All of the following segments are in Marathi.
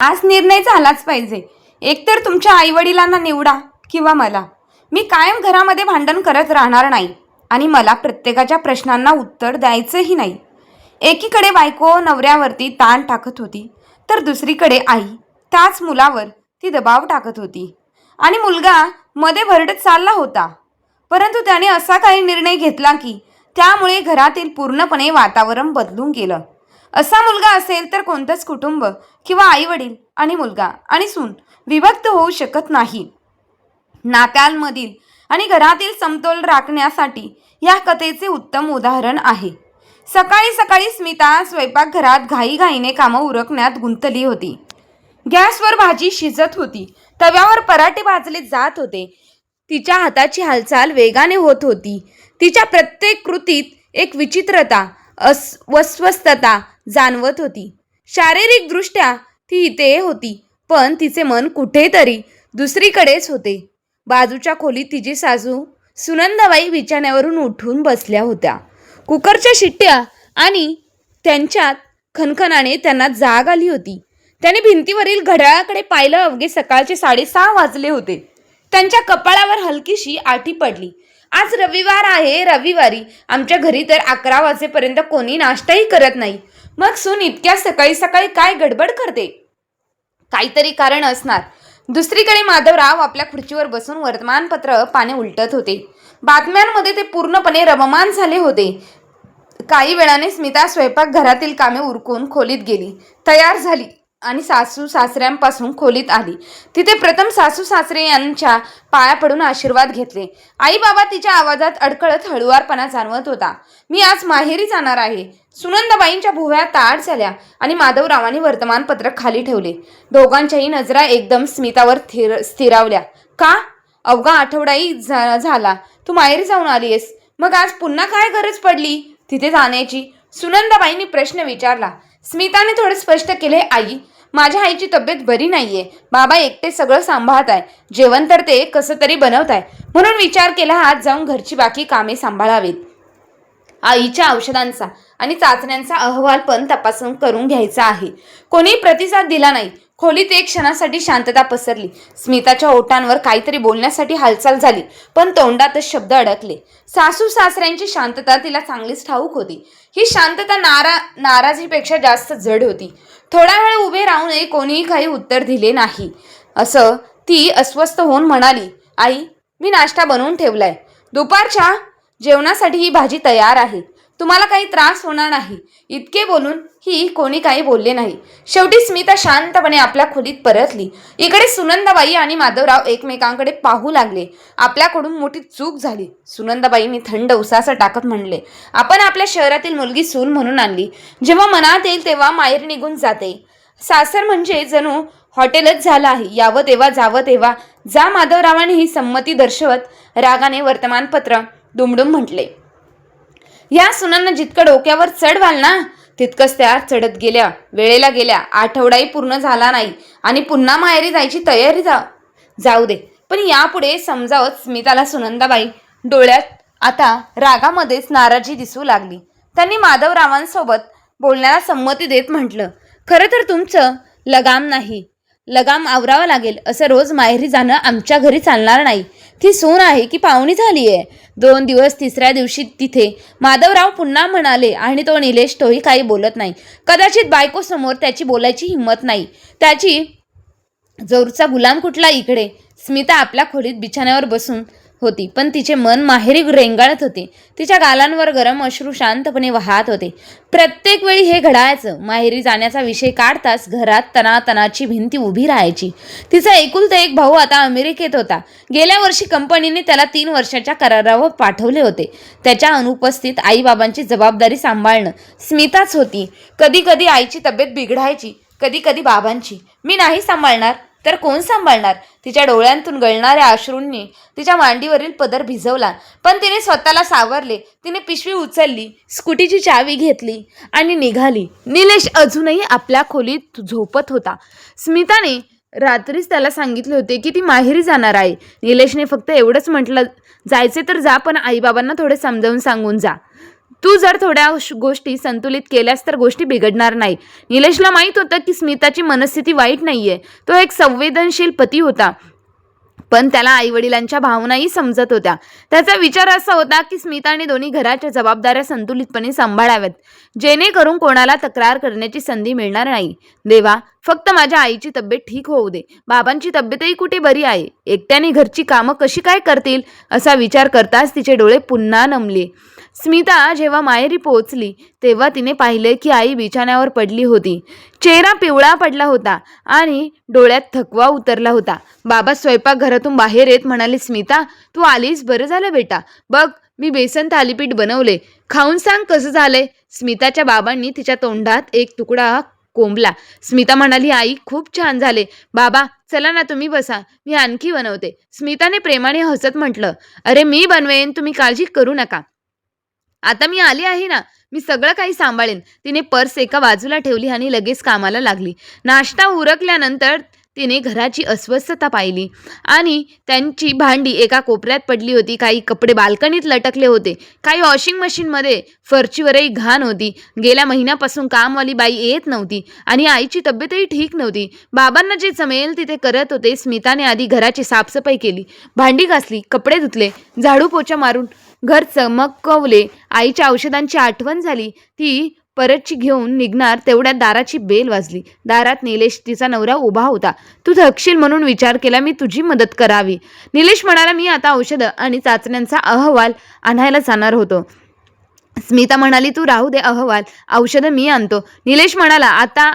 आज निर्णय झालाच पाहिजे. एकतर तुमच्या आईवडिलांना निवडा किंवा मला. मी कायम घरामध्ये भांडण करत राहणार नाही आणि मला प्रत्येकाच्या प्रश्नांना उत्तर द्यायचंही नाही. एकीकडे बायको नवऱ्यावरती ताण टाकत होती, तर दुसरीकडे आई त्याच मुलावर ती दबाव टाकत होती आणि मुलगा मध्ये भरडत चालला होता. परंतु त्याने असा काही निर्णय घेतला की त्यामुळे घरातील पूर्णपणे वातावरण बदलून गेलं. असा मुलगा असेल तर कोणतंच कुटुंब किंवा आईवडील आणि मुलगा आणि सून विभक्त होऊ शकत नाही. नात्यांमधील आणि घरातील समतोल राखण्यासाठी या कथेचे उत्तम उदाहरण आहे. सकाळी सकाळी स्मिता स्वयंपाकघरात घाईघाईने कामं उरकण्यात गुंतली होती. गॅसवर भाजी शिजत होती, तव्यावर पराठे भाजले जात होते. तिच्या हाताची हालचाल वेगाने होत होती. तिच्या प्रत्येक कृतीत एक विचित्रता, अस्वस्थता जाणवत होती. शारीरिकदृष्ट्या ती इथे होती, पण तिचे मन कुठेतरी दुसरीकडेच होते. बाजूच्या खोलीत तिची सासू सुनंदाबाई बिछाण्यावरून उठून बसल्या होत्या. कुकरच्या शिट्ट्या आणि त्यांच्यात खणखणाने त्यांना जाग आली होती. त्याने भिंतीवरील घड्याळाकडे पाहिलं. अवघे सकाळचे 6:30 वाजले होते. त्यांच्या कपाळावर हलकीशी आठी पडली. आज रविवार आहे. रविवारी आमच्या घरी तर 11 वाजेपर्यंत कोणी नाश्ताही करत नाही. मग सून इतक्या सकाळी सकाळी काय गडबड करते? काहीतरी कारण असणार. दुसरीकडे माधवराव आपल्या खुर्चीवर बसून वर्तमानपत्र पाने उलटत होते. बातम्यांमध्ये ते पूर्णपणे रममाण झाले होते. काही वेळाने स्मिता स्वयंपाकघरातील कामे उरकून खोलीत गेली, तयार झाली आणि सासू सासऱ्यांपासून खोलीत आली. तिथे प्रथम सासू सासरे यांच्या पाया पडून आशीर्वाद घेतले. आई बाबा तिच्या आवाजात अडखळत हळुवारपणा जाणवत होता. मी आज माहेरी जाणार आहे. सुनंदाबाईंच्या भुवया ताट झाल्या आणि माधवरावांनी वर्तमानपत्र खाली ठेवले. दोघांच्याही नजरा एकदम स्मितावर स्थिरावल्या. का? अवघा आठवडाही झाला तू माहेरी जाऊन आलीयस, मग आज पुन्हा काय गरज पडली तिथे जाण्याची? सुनंदाबाईंनी प्रश्न विचारला. स्मिताने थोडे स्पष्ट केले. आई, माझ्या आईची तब्येत बरी नाहीये. बाबा एकटे सगळं सांभाळत आहे. जेवण तर ते कसं तरी बनवत आहे, म्हणून विचार केला आज जाऊन घरची बाकी कामे सांभाळावीत. आईच्या औषधांचा आणि चाचण्यांचा अहवाल पण तपासून करून घ्यायचा आहे. कोणी प्रतिसाद दिला नाही. खोलीत एक क्षणासाठी शांतता पसरली. स्मिताच्या ओठांवर काहीतरी बोलण्यासाठी हालचाल झाली, पण तोंडातच शब्द अडकले. सासू सासऱ्यांची शांतता तिला चांगलीच ठाऊक होती. ही शांतता नाराजीपेक्षा जास्त जड होती. थोडा वेळ उभे राहूनही कोणीही काही उत्तर दिले नाही. असं ती अस्वस्थ होऊन म्हणाली. आई, मी नाश्ता बनवून ठेवलाय. दुपारच्या जेवणासाठी ही भाजी तयार आहे. तुम्हाला काही त्रास होणार नाही. इतके बोलून ही कोणी काही बोलले नाही. शेवटी स्मिता शांतपणे आपल्या खोलीत परतली. इकडे सुनंदाबाई आणि माधवराव एकमेकांकडे पाहू लागले. आपल्याकडून मोठी चूक झाली. सुनंदाबाईंनी थंड उसासा टाकत म्हणले. आपण आपल्या शहरातील मुलगी सून म्हणून आणली. जेव्हा मनात येईल तेव्हा माहेर निघून जाते. सासर म्हणजे जणू हॉटेलच झालं आहे. यावं तेव्हा जावं तेव्हा जा. माधवरावांनी ही संमती दर्शवत रागाने वर्तमानपत्र दुमडून म्हटले. या सुनांना जितकं डोक्यावर चढवाल ना तितकंच त्या चढत गेल्या. वेळेला गेल्या. आठवडाही पूर्ण झाला नाही आणि पुन्हा माहेरी जायची तयारी जाऊ दे. पण यापुढे समजावत स्मिताला सुनंदाबाई डोळ्यात आता रागामध्येच नाराजी दिसू लागली. त्यांनी माधवरावांसोबत बोलण्याला संमती देत म्हटलं. खरं तर तुमचं लगाम नाही. लगाम आवरावा लागेल. असं रोज माहेरी जाणं आमच्या घरी चालणार नाही. ती सून आहे की पाहुणी झाली आहे. 2 दिवस, तिसऱ्या दिवशी तिथे माधवराव पुन्हा म्हणाले आणि तो निलेश तोही काही बोलत नाही. कदाचित बायकोसमोर त्याची बोलायची हिंमत नाही. त्याची जोरचा गुलाम कुठला इकडे? स्मिता आपल्या खोलीत बिछाण्यावर बसून होती, पण तिचे मन माहेरी रेंगाळत होते. तिच्या गालांवर गरम अश्रू शांतपणे वाहत होते. प्रत्येक वेळी हे घडायचं. माहेरी जाण्याचा विषय काढताच घरात तणातणाची भिंती उभी राहायची. तिचा एकुलता एक भाऊ आता अमेरिकेत होता. गेल्या वर्षी कंपनीने त्याला 3 वर्षाच्या करारावर पाठवले होते. त्याच्या अनुपस्थित आईबाबांची जबाबदारी सांभाळणं स्मिताच होती. कधी कधी आईची तब्येत बिघडायची, कधी कधी बाबांची. मी नाही सांभाळणार तर कोण सांभाळणार? तिच्या डोळ्यांतून गळणाऱ्या अश्रूंनी तिच्या मांडीवरील पदर भिजवला, पण तिने स्वतःला सावरले. तिने पिशवी उचलली, स्कूटीची चावी घेतली आणि निघाली. निलेश अजूनही आपल्या खोलीत झोपत होता. स्मिताने रात्रीच त्याला सांगितले होते की ती माहेरी जाणार आहे. निलेशने फक्त एवढंच म्हटलं, जायचे तर जा, पण आईबाबांना थोडे समजावून सांगून जा. तू जर थोड्या गोष्टी संतुलित केल्यास तर गोष्टी बिघडणार नाही. निलेशला माहीत होतं की स्मिताची मनस्थिती वाईट नाहीये. तो एक संवेदनशील पती होता, पण त्याला आईवडिलांच्या भावनाही समजत होत्या. त्याचा विचार असा होता की स्मिताने दोन्ही घराच्या जबाबदाऱ्या संतुलितपणे सांभाळाव्यात, जेणेकरून कोणाला तक्रार करण्याची संधी मिळणार नाही. देवा, फक्त माझ्या आईची तब्येत ठीक होऊ दे. बाबांची तब्येतही कुठे बरी आहे. एकट्याने घरची कामं कशी काय करतील असा विचार करताच तिचे डोळे पुन्हा नमले. स्मिता जेव्हा माहेरी पोहोचली तेव्हा तिने पाहिले की आई बिछाण्यावर पडली होती. चेहरा पिवळा पडला होता आणि डोळ्यात थकवा उतरला होता. बाबा स्वयंपाकघरातून बाहेर येत म्हणाले, स्मिता, तू आलीस, बरं झालं बेटा. बघ, मी बेसन थालीपीठ बनवले, खाऊन सांग कसं झालंय. स्मिताच्या बाबांनी तिच्या तोंडात एक तुकडा कोंबला. स्मिता म्हणाली, आई, खूप छान झाले. बाबा, चला ना, तुम्ही बसा, मी आणखी बनवते. स्मिताने प्रेमाने हसत म्हटलं, अरे मी बनवेन, तुम्ही काळजी करू नका. आता मी आली आहे ना, मी सगळं काही सांभाळेन. तिने पर्स एका बाजूला ठेवली आणि लगेच कामाला लागली. नाश्ता उरकल्यानंतर तिने घराची अस्वस्थता पाहिली आणि त्यांची भांडी एका कोपऱ्यात पडली होती. काही कपडे बाल्कनीत लटकले होते, काही वॉशिंग मशीनमध्ये. फरशीवरही घाण होती. गेल्या महिन्यापासून कामवाली बाई येत नव्हती आणि आईची तब्येतही ठीक नव्हती. बाबांना जे जमेल तिथे करत होते. स्मिताने आधी घराची साफसफाई केली, भांडी घासली, कपडे धुतले, झाडू पोछा मारून घर चमकवले. आईच्या औषधांची आठवण झाली. ती परतची घेऊन निघणार तेवढ्यात दाराची बेल वाजली. दारात निलेश, तिचा नवरा, उभा होता. तू थकशील म्हणून विचार केला मी तुझी मदत करावी. निलेश म्हणाला, मी आता औषधं आणि चाचण्यांचा अहवाल आणायला जाणार होतो. स्मिता म्हणाली, तू राहू दे अहवाल, औषधं मी आणतो. निलेश म्हणाला, आता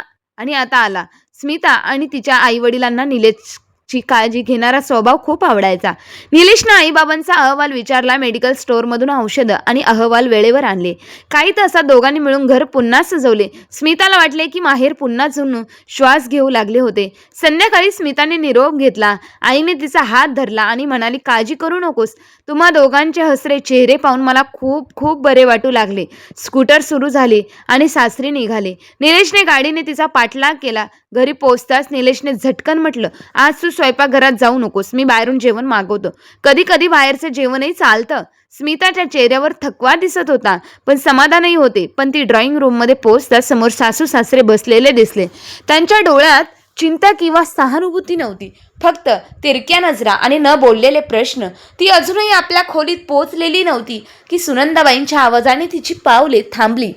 आला. स्मिता आणि तिच्या आईवडिलांना निलेशची काळजी घेणारा स्वभाव खूप आवडायचा. निलेशनं आईबाबांचा अहवाल विचारला. मेडिकल स्टोअरमधून औषधं आणि अहवाल वेळेवर आणले. काही तासात दोघांनी मिळून घर पुन्हा सजवले. स्मिताला वाटले की माहेर पुन्हा जुनं श्वास घेऊ लागले होते. संध्याकाळी स्मिताने निरोप घेतला. आईने तिचा हात धरला आणि म्हणाली, काळजी करू नकोस. तुम्हा दोघांचे हसरे चेहरे पाहून मला खूप खूप बरे वाटू लागले. स्कूटर सुरू झाले आणि सासरी निघाले. निलेशने गाडीने तिचा पाठलाग केला. घरी पोहोचताच निलेशने झटकन म्हटलं, आज तू स्वयंपाकघरात जाऊ नकोस, मी बाहेरून जेवण मागवतो. कधी कधी बाहेरचं जेवणही चालतं. स्मिताच्या चेहऱ्यावर थकवा दिसत होता, पण समाधानही होते. पण ती ड्रॉइंग रूममध्ये पोहोचताच समोर सासू सासरे बसलेले दिसले. त्यांच्या डोळ्यात चिंता किंवा सहानुभूती नव्हती, फक्त तिरक्या नजरा आणि न बोललेले प्रश्न. ती अजूनही आपल्या खोलीत पोहोचलेली नव्हती की सुनंदाबाईंच्या आवाजाने तिची पावले थांबली.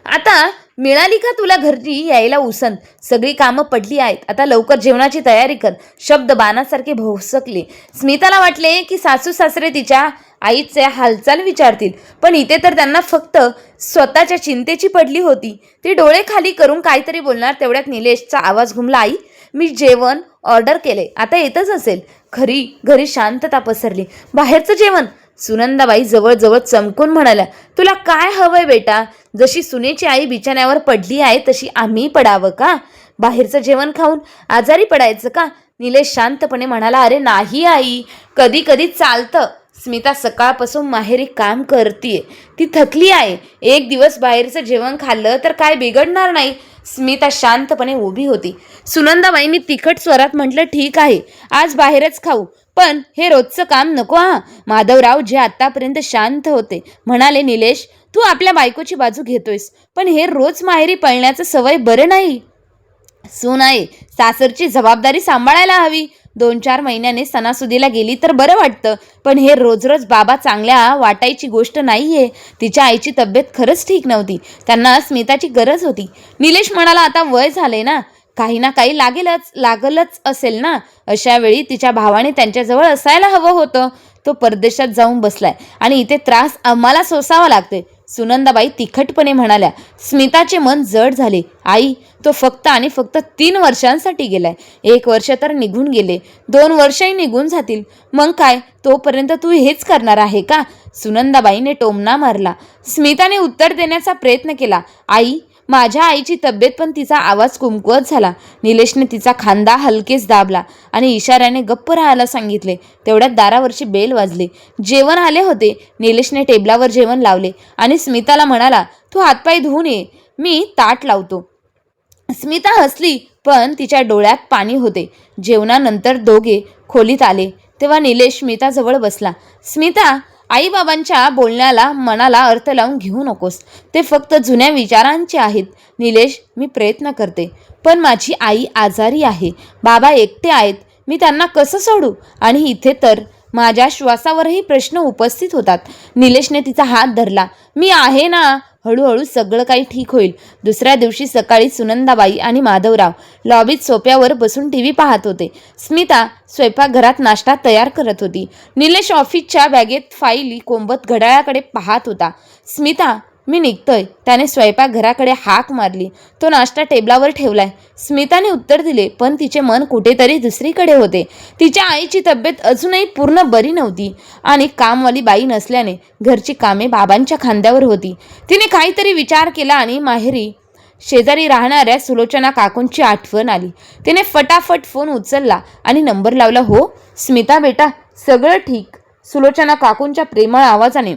आता मिळाली का तुला घरी यायला उसण? सगळी कामं पडली आहेत, आता लवकर जेवणाची तयारी कर. शब्द बाणासारखे भोसकले. स्मिताला वाटले की सासू सासरे तिच्या आईचे हालचाल विचारतील, पण इथे तर त्यांना फक्त स्वतःच्या चिंतेची पडली होती. ती डोळे खाली करून काहीतरी बोलणार तेवढ्यात निलेशचा आवाज घुमला, आई, मी जेवण ऑर्डर केले, आता येतच असेल. घरी शांतता पसरली. बाहेरचं जेवण? सुनंदाबाई जवळजवळ चमकून म्हणाल्या, तुला काय हवंय बेटा? जशी सुनेची आई बिछाण्यावर पडली आहे तशी आम्ही पडावं का? बाहेरचं जेवण खाऊन आजारी पडायचं का? निलेश शांतपणे म्हणाला, अरे नाही आई, कधी कधी चालतं. स्मिता सकाळपासून माहेरी काम करतीये, ती थकली आहे. एक दिवस बाहेरचं जेवण खाल्लं तर काय बिघडणार नाही. स्मिता शांतपणे उभी होती. सुनंदाबाईंनी तिखट स्वरात म्हटलं, ठीक आहे, आज बाहेरच खाऊ, पण हे रोजचं काम नको हा. माधवराव जे आतापर्यंत शांत होते म्हणाले, निलेश, तू आपल्या बायकोची बाजू घेतोयस, पण हे रोज माहेरी पळण्याचं सवय बरं नाही. सून आहे, सासरची जबाबदारी सांभाळायला हवी. 2-4 महिन्याने सणासुदीला गेली तर बरं वाटतं, पण हे रोज रोज बाबा चांगल्या वाटायची गोष्ट नाहीये. तिच्या आईची तब्येत खरंच ठीक नव्हती, त्यांना स्मिताची गरज होती. निलेश म्हणाला, आता वय झाले ना, काही ना काही लागलच असेल ना. अशा वेळी तिच्या भावाने त्यांच्याजवळ असायला हवं होतं. तो परदेशात जाऊन बसलाय आणि इथे त्रास आम्हाला सोसावा लागतोय. सुनंदाबाई तिखटपणे म्हणाल्या. स्मिताचे मन जड झाले. आई, तो फक्त आणि फक्त 3 वर्षांसाठी गेलाय. 1 वर्ष तर निघून गेले, 2 वर्षही निघून जातील. मग काय, तोपर्यंत तू हेच करणार आहे का? सुनंदाबाईने टोमणा मारला. स्मिताने उत्तर देण्याचा प्रयत्न केला, आई, माझ्या आईची तब्येत, पण तिचा आवाज कुमकुवत झाला. निलेशने तिचा खांदा हलकेच दाबला आणि इशाऱ्याने गप्प राहायला सांगितले. तेवढ्यात दारावरची बेल वाजली. जेवण आले होते. निलेशने टेबलावर जेवण लावले आणि स्मिताला म्हणाला, तू हातपाय धुवून ये, मी ताट लावतो. स्मिता हसली, पण तिच्या डोळ्यात पाणी होते. जेवणानंतर दोघे खोलीत आले तेव्हा निलेश स्मिताजवळ बसला. स्मिता, आईबाबांच्या बोलण्याला मनाला अर्थ लावून घेऊ नकोस. ते फक्त जुन्या विचारांचे आहेत. निलेश, मी प्रयत्न करते, पण माझी आई आजारी आहे, बाबा एकटे आहेत, मी त्यांना कसं सोडू? आणि इथे तर माझ्या श्वासावरही प्रश्न उपस्थित होतात. निलेशने तिचा हात धरला. मी आहे ना, हळूहळू सगळं काही ठीक होईल. दुसऱ्या दिवशी सकाळी सुनंदाबाई आणि माधवराव लॉबीत सोफ्यावर बसून टीव्ही पाहत होते. स्मिता स्वयंपाकघरात नाश्ता तयार करत होती. निलेश ऑफिसच्या बॅगेत फाईली कोंबत घड्याळाकडे पाहत होता. स्मिता, मी निघतोय, त्याने स्वयंपाकघराकडे हाक मारली. तो नाश्ता टेबलावर ठेवलाय. स्मिताने उत्तर दिले, पण तिचे मन कुठेतरी दुसरीकडे होते. तिच्या आईची तब्येत अजूनही पूर्ण बरी नव्हती आणि कामवाली बाई नसल्याने घरची कामे बाबांच्या खांद्यावर होती. तिने काहीतरी विचार केला आणि माहेरी शेजारी राहणाऱ्या सुलोचना काकूंची आठवण आली. तिने फटाफट फोन उचलला आणि नंबर लावला. हो स्मिता बेटा, सगळं ठीक, सुलोचना काकूंच्या प्रेमळ आवाजाने.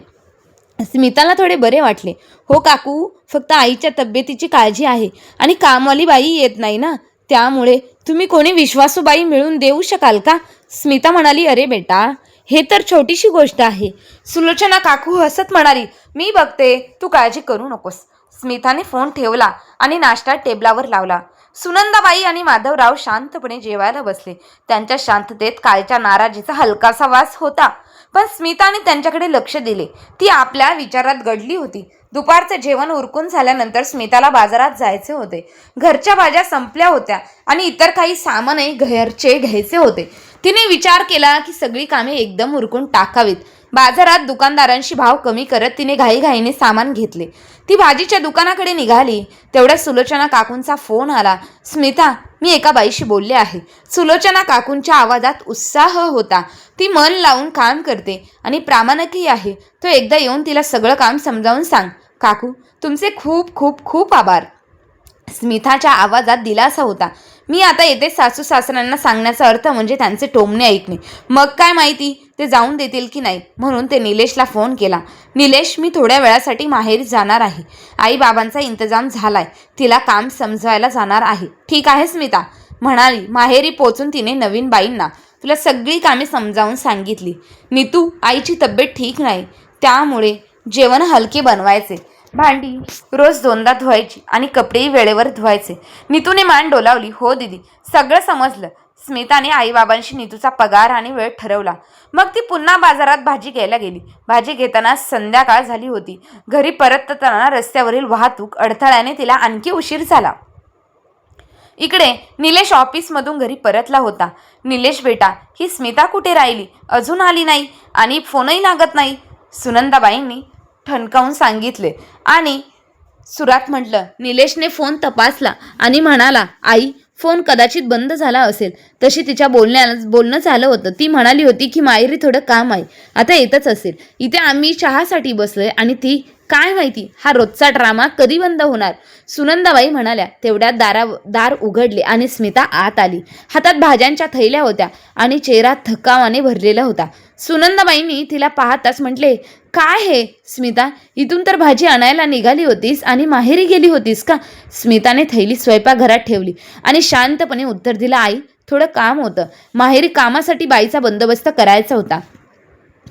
स्मिताला थोडे बरे वाटले. हो काकू, फक्त आईच्या तब्येतीची काळजी आहे आणि कामवाली बाई येत नाही ना, त्यामुळे तुम्ही कोणी विश्वासू बाई मिळून देऊ शकाल का? स्मिता म्हणाली, अरे बेटा, हे तर छोटीशी गोष्ट आहे. सुलोचना काकू हसत म्हणाली, मी बघते, तू काळजी करू नकोस. स्मिताने फोन ठेवला आणि नाश्ता टेबलावर लावला. सुनंदाबाई आणि माधवराव शांतपणे जेवायला बसले. त्यांच्या शांततेत कालच्या नाराजीचा हलकासा वास होता, पण स्मिताने त्यांच्याकडे लक्ष दिले. ती आपल्या विचारात गडली होती. दुपारचं जेवण उरकून झाल्यानंतर स्मिताला बाजारात जायचे होते. घरच्या भाज्या संपल्या होत्या आणि इतर काही सामानही घरचे घ्यायचे होते. तिने विचार केला की सगळी कामे एकदम उरकून टाकावीत. बाजारात दुकानदारांशी भाव कमी करत तिने घाईघाईने सामान घेतले. ती भाजीच्या दुकानाकडे निघाली. तेवढ्या सुलोचना काकूंचा फोन आला. स्मिता, मी एका बाईशी बोलले आहे. सुलोचना काकूंच्या आवाजात उत्साह होता. ती मन लावून काम करते आणि प्रामाणिकही आहे. तो एकदा येऊन तिला सगळं काम समजावून सांग. काकू, तुमचे खूप खूप खूप आभार. स्मिताच्या आवाजात दिलासा होता. मी आता येते. सासू सासऱ्यांना सांगण्याचा अर्थ म्हणजे त्यांचे टोमणे ऐकणे. मग काय माहिती ते जाऊन देतील की नाही, म्हणून ते निलेशला फोन केला. निलेश, मी थोड्या वेळासाठी माहेरी जाणार आहे. आईबाबांचा इंतजाम झालाय. तिला काम समजवायला जाणार आहे. ठीक आहे स्मिता म्हणाली. माहेरी पोचून तिने नवीन बाईंना तुला सगळी कामे समजावून सांगितली. नीतू, आईची तब्येत ठीक नाही, त्यामुळे जेवण हलके बनवायचे, भांडी रोज 2दा धुवायची आणि कपडेही वेळेवर धुवायचे. नीतूने मान डोलावली. हो दीदी, सगळं समजलं. स्मिताने आईबाबांशी नीतूचा पगार आणि वेळ ठरवला. मग ती पुन्हा बाजारात भाजी घ्यायला गेली. भाजी घेताना संध्याकाळ झाली होती. घरी परतताना रस्त्यावरील वाहतूक अडथळ्याने तिला आणखी उशीर झाला. इकडे निलेश ऑफिसमधून घरी परतला होता. निलेश बेटा, ही स्मिता कुठे राहिली? अजून आली नाही आणि फोनही लागत नाही, सुनंदाबाईंनी ठणकावून सांगितले आणि सुरात म्हटलं. निलेशने फोन तपासला आणि म्हणाला, आई, फोन कदाचित बंद झाला असेल. तशी तिच्या बोलणं झालं होतं. ती म्हणाली होती की माहेरी थोडं काम आहे, आता येतच असेल. इथे आम्ही चहासाठी बसलोय आणि ती काय माहिती हा रोजचा ड्रामा कधी बंद होणार. सुनंदाबाई म्हणाल्या. तेवढ्यात दार उघडले आणि स्मिता आत आली. हातात भाज्यांच्या थैल्या होत्या आणि चेहरा थकावाने भरलेला होता. सुनंदाबाईंनी तिला पाहताच म्हटले, काय हे स्मिता, इथून तर भाजी आणायला निघाली होतीस आणि माहेरी गेली होतीस का? स्मिताने थैली स्वयंपाकघरात ठेवली आणि शांतपणे उत्तर दिलं, आई, थोडं काम होतं. माहेरी कामासाठी बाईचा बंदोबस्त करायचा होता.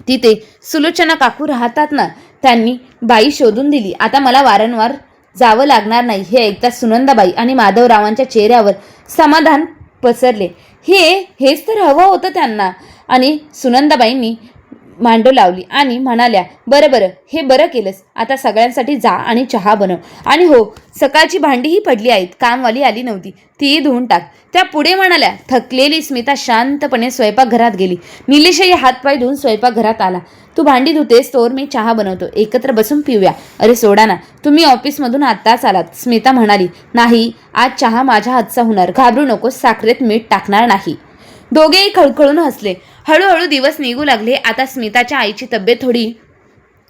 तिथे सुलोचना काकू राहतात ना, त्यांनी बाई शोधून दिली. आता मला वारंवार जावं लागणार नाही. हे ऐकता सुनंदाबाई आणि माधवरावांच्या चेहऱ्यावर समाधान पसरले. हेच तर हवं होतं त्यांना. आणि सुनंदाबाईंनी मांडो लावली आणि म्हणाल्या, बरं, हे बरं केलंस. आता सगळ्यांसाठी जा आणि चहा बनव. आणि हो, सकाळची भांडीही पडली आहेत, कामवाली आली नव्हती, तीही धुवून टाक. त्या पुढे म्हणाल्या. थकलेली स्मिता शांतपणे स्वयंपाकघरात गेली. निलेशही हातपाय धुवून स्वयंपाकघरात आला. तू भांडी धुतेस तोवर मी चहा बनवतो, एकत्र बसून पिऊया. अरे सोडा ना, तुम्ही ऑफिसमधून आत्ताच आलात. स्मिता म्हणाली. नाही, आज चहा माझ्या हातचा होणार, घाबरू नकोस, साखरेत मीठ टाकणार नाही. दोघेही खळखळून हसले. हळूहळू दिवस निघू लागले. आता स्मिताच्या आईची तब्येत थोडी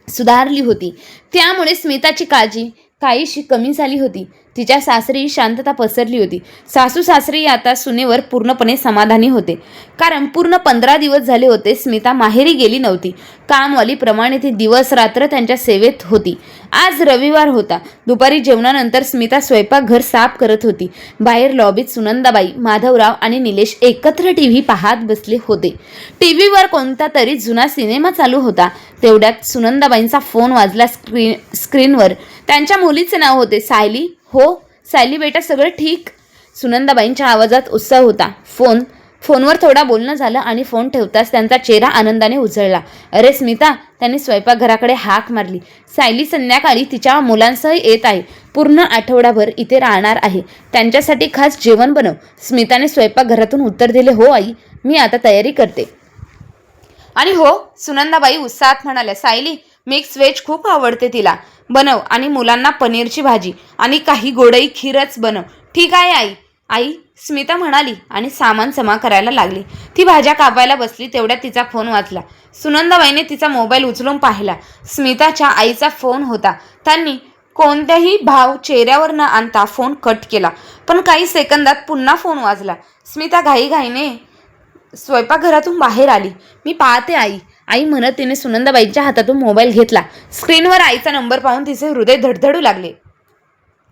सुधारली होती, त्यामुळे स्मिताची काळजी काहीशी कमी झाली होती. तिच्या सासरी शांतता पसरली होती. सासू सासरी आता सुनेवर पूर्णपणे समाधानी होते, कारण पूर्ण 15 दिवस झाले होते स्मिता माहेरी गेली नव्हती. कामवालीप्रमाणे ती दिवस रात्र त्यांच्या सेवेत होती. आज रविवार होता. दुपारी जेवणानंतर स्मिता स्वयंपाकघर साफ करत होती. बाहेर लॉबीत सुनंदाबाई, माधवराव आणि निलेश एकत्र टीव्ही पाहत बसले होते. टीव्हीवर कोणता तरी जुना सिनेमा चालू होता. तेवढ्यात सुनंदाबाईंचा फोन वाजला. स्क्रीनवर त्यांच्या मुलीचे नाव होते. सायली. हो सायली बेटा, सगळं ठीक? सुनंदाबाईंच्या आवाजात उत्साह होता. फोनवर थोडा बोलणं झालं आणि फोन ठेवताच त्यांचा चेहरा आनंदाने उजळला. अरे स्मिता, त्यांनी स्वयंपाकघराकडे हाक मारली. सायली संध्याकाळी तिच्या मुलांसह येत आहे. पूर्ण आठवडाभर इथे राहणार आहे. त्यांच्यासाठी खास जेवण बनव. स्मिताने स्वयंपाकघरातून उत्तर दिले. हो आई, मी आता तयारी करते. आणि हो, सुनंदाबाई उत्साहात म्हणाल्या, सायली मिक्स व्हेज खूप आवडते तिला. बनव आणि मुलांना पनीरची भाजी आणि काही गोडई खीरच बनव. ठीक आहे आई. आई, स्मिता म्हणाली आणि सामान जमा करायला लागली. ती भाज्या कापायला बसली. तेवढ्यात तिचा फोन वाजला. सुनंदाबाईने तिचा मोबाईल उचलून पाहिला. स्मिताच्या आईचा फोन होता. त्यांनी कोणत्याही भाव चेहऱ्यावर न आणता फोन कट केला. पण काही सेकंदात पुन्हा फोन वाजला. स्मिता घाईघाईने स्वयंपाकघरातून बाहेर आली. मी पाहते आई, आई म्हणत तिने सुनंदाबाईंच्या हातातून मोबाईल घेतला. स्क्रीनवर आईचा नंबर पाहून तिचे हृदय धडधडू लागले.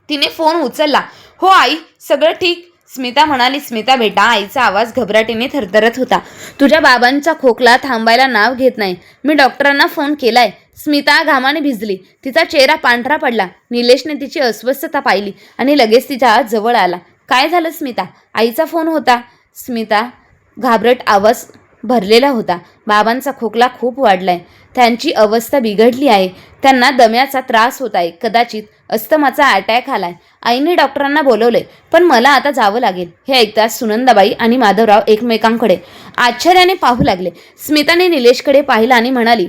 तिने फोन उचलला. हो आई, सगळं ठीक? स्मिता म्हणाली. स्मिता बेटा, आईचा आवाज घबराटीने थरथरत होता. तुझ्या बाबांचा खोकला थांबायला नाव घेत नाही. मी डॉक्टरांना फोन केलाय. स्मिता घामाने भिजली. तिचा चेहरा पांढरा पडला. निलेशने तिची अस्वस्थता पाहिली आणि लगेच तिच्या जवळ आला. काय झालं स्मिता? आईचा फोन होता. स्मिता घाबरट आवाज भरलेला होता. बाबांचा खोकला खूप वाढलाय. त्यांची अवस्था बिघडली आहे. त्यांना दम्याचा त्रास होत आहे. कदाचित अस्थमाचा अटॅक आलाय. आईने डॉक्टरांना बोलवले, पण मला आता जावं लागेल. हे ऐकताच सुनंदाबाई आणि माधवराव एकमेकांकडे आश्चर्याने पाहू लागले. स्मिताने निलेशकडे पाहिलं आणि म्हणाली,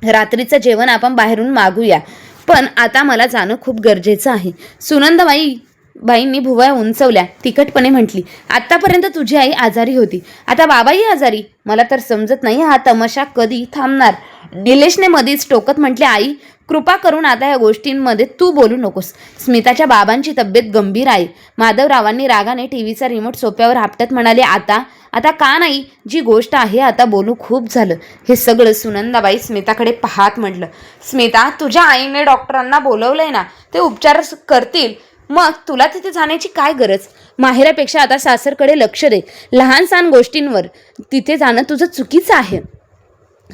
रात्रीचं जेवण आपण बाहेरून मागूया, पण आता मला जाणं खूप गरजेचं आहे. सुनंदाबाईंनी भुवया उंचवल्या. तिखटपणे म्हटली, आत्तापर्यंत तुझी आई आजारी होती, आता बाबाही आजारी. मला तर समजत नाही हा तमाशा कधी थांबणार. निलेशने मधीच टोकत म्हटले, आई कृपा करून आता या गोष्टींमध्ये तू बोलू नकोस. स्मिताच्या बाबांची तब्येत गंभीर आहे. माधवरावांनी रागाने टीव्हीचा रिमोट सोप्यावर आपटत म्हणाले, आता का नाही? जी गोष्ट आहे आता बोलू. खूप झालं हे सगळं. सुनंदाबाई स्मिताकडे पाहत म्हटलं, स्मिता तुझ्या आईने डॉक्टरांना बोलवलंय ना, ते उपचार करतील. मग तुला तिथे जाण्याची काय गरज? माहेरापेक्षा आता सासरकडे लक्ष दे. लहान सहान गोष्टींवर तिथे जाणं तुझं चुकीचं आहे.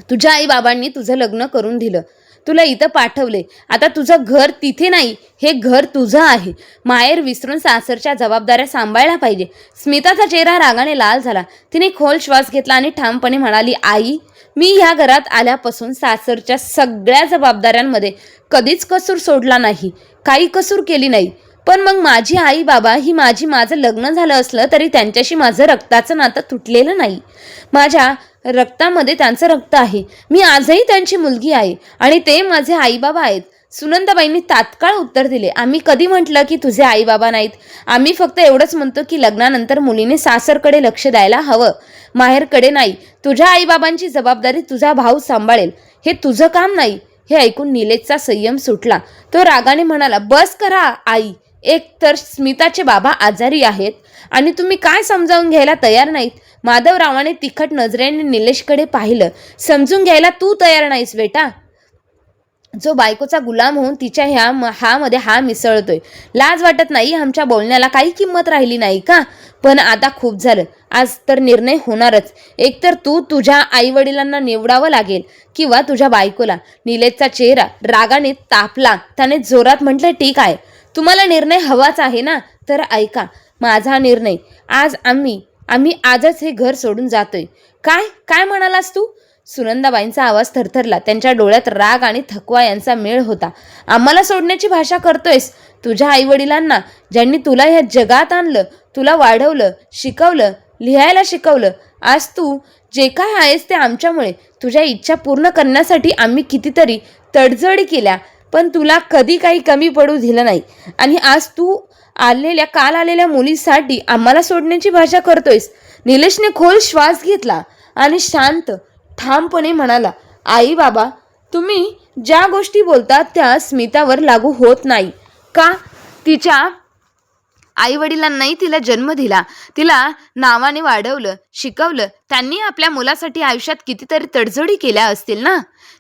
तुझ्या आई बाबांनी तुझं लग्न करून दिलं, तुला इथं पाठवले. आता तुझं घर तिथे नाही, हे घर तुझं आहे. माहेर विसरून सासरच्या जबाबदाऱ्या सांभाळल्या पाहिजे. स्मिताचा चेहरा रागाने लाल झाला. तिने खोल श्वास घेतला आणि ठामपणे म्हणाली, आई मी ह्या घरात आल्यापासून सासरच्या सगळ्या जबाबदाऱ्यांमध्ये कधीच कसूर सोडला नाही, काही कसूर केली नाही. पण मग माझी आई बाबा ही माझं लग्न झालं असलं तरी त्यांच्याशी माझं रक्ताचं नातं तुटलेलं नाही. माझ्या रक्तामध्ये त्यांचं रक्त आहे. मी आजही त्यांची मुलगी आहे आणि ते माझे आईबाबा आहेत. सुनंदाबाईंनी तात्काळ उत्तर दिले, आम्ही कधी म्हटलं की तुझे आईबाबा नाहीत? आम्ही फक्त एवढंच म्हणतो की लग्नानंतर मुलीने सासरकडे लक्ष द्यायला हवं, माहेरकडे नाही. तुझ्या आईबाबांची जबाबदारी तुझा भाऊ सांभाळेल, हे तुझं काम नाही. हे ऐकून निलेशचा संयम सुटला. तो रागाने म्हणाला, बस करा आई. एक तर स्मिताचे बाबा आजारी आहेत आणि तुम्ही काय समजावून घ्यायला तयार नाहीत. माधवरावाने तिखट नजरेने निलेशकडे पाहिलं. समजून घ्यायला तू तयार नाहीस बेटा? जो बायकोचा गुलाम होऊन तिच्या ह्यामध्ये हा मिसळतोय. लाज वाटत नाही? आमच्या बोलण्याला काही किंमत राहिली नाही का? पण आता खूप झालं. आज तर निर्णय होणारच. एकतर तू तुझ्या आईवडिलांना निवडावं लागेल किंवा तुझ्या बायकोला. निलेशचा चेहरा रागाने तापला. त्याने जोरात म्हटलं, ठीक आहे, तुम्हाला निर्णय हवाच आहे ना, तर ऐका माझा निर्णय. आज आम्ही आजच हे घर सोडून जातोय. काय म्हणालास तू? सुनंदाबाईंचा आवाज थरथरला. त्यांच्या डोळ्यात राग आणि थकवा यांचा मेळ होता. आम्हाला सोडण्याची भाषा करतोयस? तुझ्या आईवडिलांना, ज्यांनी तुला ह्या जगात आणलं, तुला वाढवलं, शिकवलं, लिहायला शिकवलं. आज तू जे काय आहेस ते आमच्यामुळे. तुझ्या इच्छा पूर्ण करण्यासाठी आम्ही कितीतरी तडजोडी केल्या, पण तुला कधी काही कमी पडू दिलं नाही. आणि आज तू काल आलेल्या मुलीसाठी आम्हाला सोडण्याची भाषा करतोयस. निलेशने खोल श्वास घेतला आणि शांत ठामपणे म्हणाला, आई बाबा तुम्ही ज्या गोष्टी बोलता त्या स्मितावर लागू होत नाही. का? तिच्या आईवडिलांनाही तिला जन्म दिला, तिला नावाने वाढवलं, शिकवलं. त्यांनी आपल्या मुलासाठी आयुष्यात कितीतरी तडजोडी केल्या असतील ना.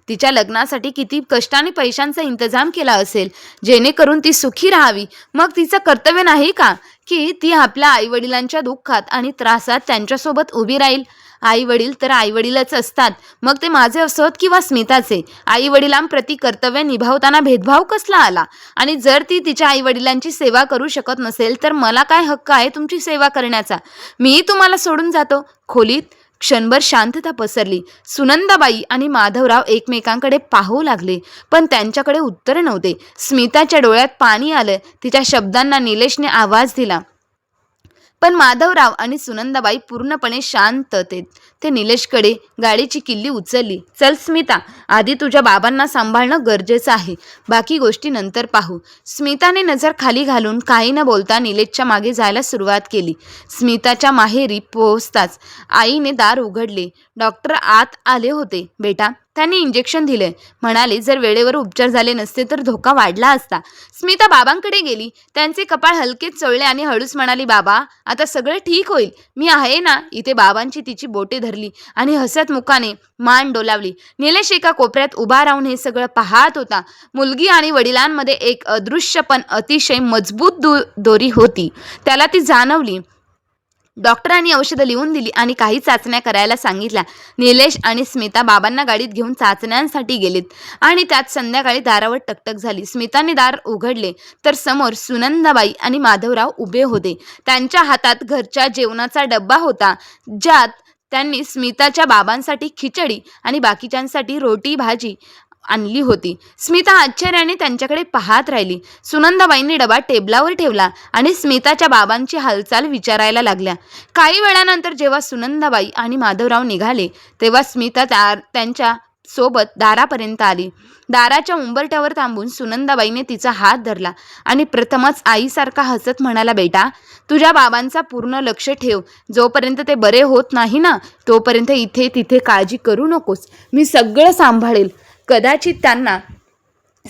तिच्या लग्नासाठी किती कष्टाने पैशांचा इंतजाम केला असेल, जेणेकरून ती सुखी राहावी. मग तिचं कर्तव्य नाही का की ती आपल्या आईवडिलांच्या दुःखात आणि त्रासात त्यांच्यासोबत उभी राहील? आईवडील तर आईवडीलच असतात, मग ते माझे असोत किंवा स्मिताचे. आईवडिलांप्रती कर्तव्य निभावताना भेदभाव कसला आला? आणि जर ती तिच्या आईवडिलांची सेवा करू शकत नसेल तर मला काय हक्क आहे तुमची सेवा करण्याचा? मीही तुम्हाला सोडून जातो. खोलीत क्षणभर शांतता पसरली. सुनंदाबाई आणि माधवराव एकमेकांकडे पाहू लागले, पण त्यांच्याकडे उत्तर नव्हते. स्मिताच्या डोळ्यात पाणी आलं. तिच्या शब्दांना निलेशने आवाज दिला, पण माधवराव आणि सुनंदाबाई पूर्णपणे शांततेत. ते निलेशकडे गाडीची किल्ली उचलली. चल स्मिता, आधी तुझ्या बाबांना सांभाळणं गरजेचं आहे, बाकी गोष्टी नंतर पाहू. स्मिताने नजर खाली घालून काही न बोलता निलेशच्या मागे जायला सुरुवात केली. स्मिताच्या माहेरी पोहोचताच आईने दार उघडले. डॉक्टर आत आले होते. बेटा, त्यांनी इंजेक्शन दिले, म्हणाले जर वेळेवर उपचार झाले नसते तर धोका वाढला असता. स्मिता बाबांकडे गेली. त्यांचे कपाळ हलकेच चोळले आणि हळूच म्हणाली, बाबा, आता सगळं ठीक होईल, मी आहे ना इथे. बाबांची तिची बोटे धरली आणि हसत मुखाने मान डोलावली. निलेश एका कोपऱ्यात उभा राहून हे सगळं पाहत होता. मुलगी आणि वडिलांमध्ये एक अदृश्य पण अतिशय मजबूत दोरी होती, त्याला ती जाणवली. डॉक्टरांनी औषधं लिहून दिली आणि काही चाचण्या करायला सांगितल्या. निलेश आणि स्मिता बाबांना गाडीत घेऊन चाचण्यांसाठी गेलेत आणि त्यात संध्याकाळी दारावर टकटक झाली. स्मिताने दार उघडले तर समोर सुनंदाबाई आणि माधवराव उभे होते. त्यांच्या हातात घरच्या जेवणाचा डब्बा होता, ज्यात त्यांनी स्मिताच्या बाबांसाठी खिचडी आणि बाकीच्यांसाठी रोटी भाजी आणली होती. स्मिता आश्चर्याने त्यांच्याकडे पाहत राहिली. सुनंदाबाईंनी डबा टेबलावर ठेवला आणि स्मिताच्या बाबांची हालचाल विचारायला लागल्या. काही वेळानंतर जेव्हा सुनंदाबाई आणि माधवराव निघाले तेव्हा स्मिता त्यांच्या सोबत दारापर्यंत आली. दाराच्या उंबरठ्यावर थांबून सुनंदाबाईने तिचा हात धरला आणि प्रथमच आईसारखा हसत म्हणाला, बेटा, तुझ्या बाबांचा पूर्ण लक्ष ठेव. जोपर्यंत ते बरे होत नाही ना तोपर्यंत इथे तिथे काळजी करू नकोस, मी सगळं सांभाळेल. कदाचित त्यांना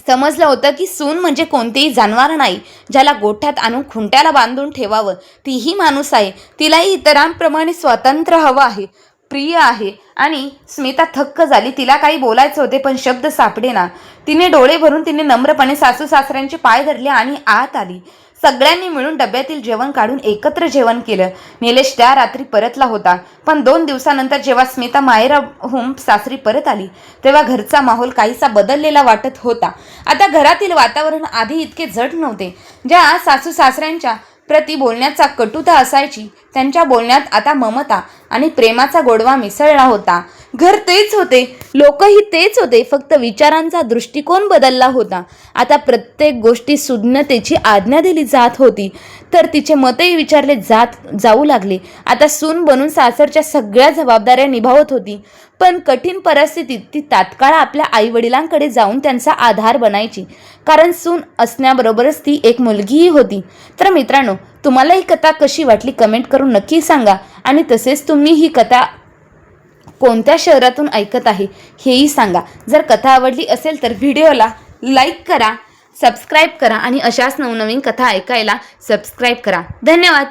समजलं होतं की सून म्हणजे कोणतेही जनावर नाही ज्याला गोठ्यात आणून खुंट्याला बांधून ठेवावं. तीही माणूस आहे, तिलाही इतरांप्रमाणे स्वातंत्र्य हवं आहे, प्रिय आहे. आणि स्मिता थक्क झाली. तिला काही बोलायचं होते पण शब्द सापडेना. तिने डोळे भरून तिने नम्रपणे सासू सासऱ्यांचे पाय धरले आणि आत आली. सगळ्यांनी मिळून डब्यातील जेवण काढून एकत्र जेवण केलं. निलेश त्या रात्री परतला होता, पण 2 दिवसानंतर जेव्हा स्मिता माहेरहून सासरी परत आली तेव्हा घरचा माहोल काहीसा बदललेला वाटत होता. आता घरातील वातावरण आधी इतके जड नव्हते. ज्या सासू सासऱ्यांच्या प्रति बोलण्याचा कटुता असायची त्यांच्या बोलण्यात आता ममता आणि प्रेमाचा गोडवा मिसळला होता. घर तेच होते, लोकही तेच होते, फक्त विचारांचा दृष्टिकोन बदलला होता. आता प्रत्येक गोष्टी सुज्ञतेची आज्ञा दिली जात होती, तर तिचे मतही विचारले जाऊ लागले. आता सून बनून सासरच्या सगळ्या जबाबदाऱ्या निभावत होती, पण कठीण परिस्थितीत ती तात्काळ आपल्या आईवडिलांकडे जाऊन त्यांचा आधार बनायची, कारण सून असण्याबरोबरच ती एक मुलगीही होती. तर मित्रांनो, तुम्हाला ही कथा कशी वाटली कमेंट करून नक्की सांगा. आणि तसेच तुम्ही ही कथा कोणत्या शहरातून ऐकत आहे हेही सांगा. जर कथा आवडली असेल तर व्हिडिओला लाईक करा, सबस्क्राईब करा आणि अशाच नवनवीन कथा ऐकायला सबस्क्राईब करा. धन्यवाद.